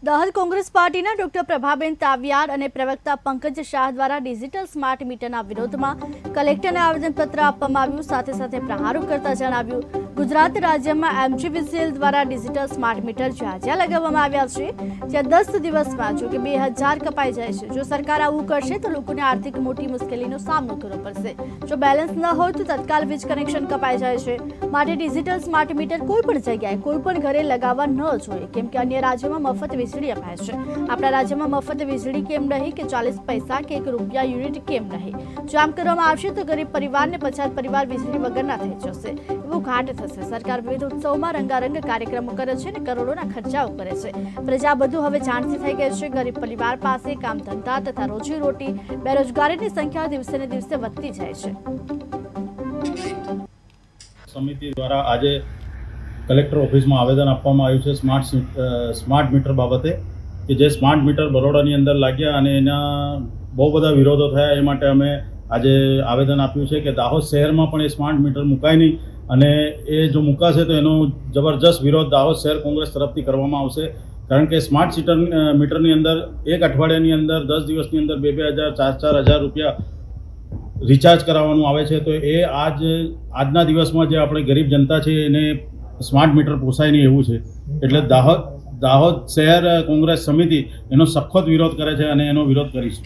દાહોદ કોંગ્રેસ પાર્ટીના ડોક્ટર પ્રભાબેન તાવિયાર અને પ્રવક્તા પંકજ શાહ દ્વારા ડિજિટલ સ્માર્ટ મીટરના વિરોધમાં કલેક્ટરને આવેદનપત્ર આપવામાં આવ્યું। સાથે સાથે પ્રહારો કરતા જણાવ્યું, ગુજરાત રાજ્યમાં એમજીવીસીએલ દ્વારા ડિજિટલ સ્માર્ટ મીટર જ્યાં જ્યાં લગાવવામાં આવ્યા છે ત્યાં 10 દિવસમાં જો કે 2000 કપાઈ જાય છે। જો સરકાર આવું કરશે તો લોકોને આર્થિક મોટી મુશ્કેલીનો સામનો કરવો પડશે। જો બેલેન્સ ન હોય તો તત્કાલ વીજ કનેક્શન કપાઈ જાય છે। માટે ડિજિટલ સ્માર્ટ મીટર કોઈ પણ જગ્યાએ કોઈ પણ ઘરે લગાવવા ન જોઈએ, કેમ કે અન્ય રાજ્યોમાં મફત વીજળી અપાય છે। આપણા રાજ્યમાં મફત વીજળી કેમ નહીં કે 40 પૈસા કે ₹1 યુનિટ કેમ નહીં? જો આમ કરવામાં આવશે તો ગરીબ પરિવારને પછાત પરિવાર વીજળી વગરના થઈ જશે, એવું ઘાટ થશે। સરકાર વિવિધ ઉત્સવમાં રંગારંગ કાર્યક્રમો કરે છે અને કરોડોના ખર્ચાઓ કરે છે। પ્રજા બધું હવે જાણતી થઈ ગઈ છે। ગરીબ પરિવાર પાસે કામ ધંધા તથા રોજી રોટી, બેરોજગારીની સંખ્યા દિવસે ને દિવસે વધતી જાય છે। સમિતિ દ્વારા આજે કલેક્ટર ઓફિસમાં આવેદન આપવામાં આવ્યું છે સ્માર્ટ મીટર બાબતે, કે જે સ્માર્ટ મીટર બરોડાની અંદર લાગ્યા અને એના બહુ બધા વિરોધો થયા। એ માટે અમે આજે આવેદન આપ્યું છે કે દાહોદ શહેરમાં પણ એ સ્માર્ટ મીટર મુકાય નહીં, અને એ જો મુકાશે તો એનો જબરજસ્ત વિરોધ દાહોદ શહેર કોંગ્રેસ તરફથી કરવામાં આવશે। કારણ કે સ્માર્ટ મીટરની અંદર એક અઠવાડિયાની અંદર 10 દિવસની અંદર 2,000 4,000 રૂપિયા રિચાર્જ કરાવવાનું આવે છે। તો એ આજના દિવસમાં જે આપણે ગરીબ જનતા છે એને સ્માર્ટ મીટર પોસાય નહીં એવું છે। એટલે દાહોદ શહેર કોંગ્રેસ સમિતિ એનો સખત વિરોધ કરે છે અને એનો વિરોધ કરીશું।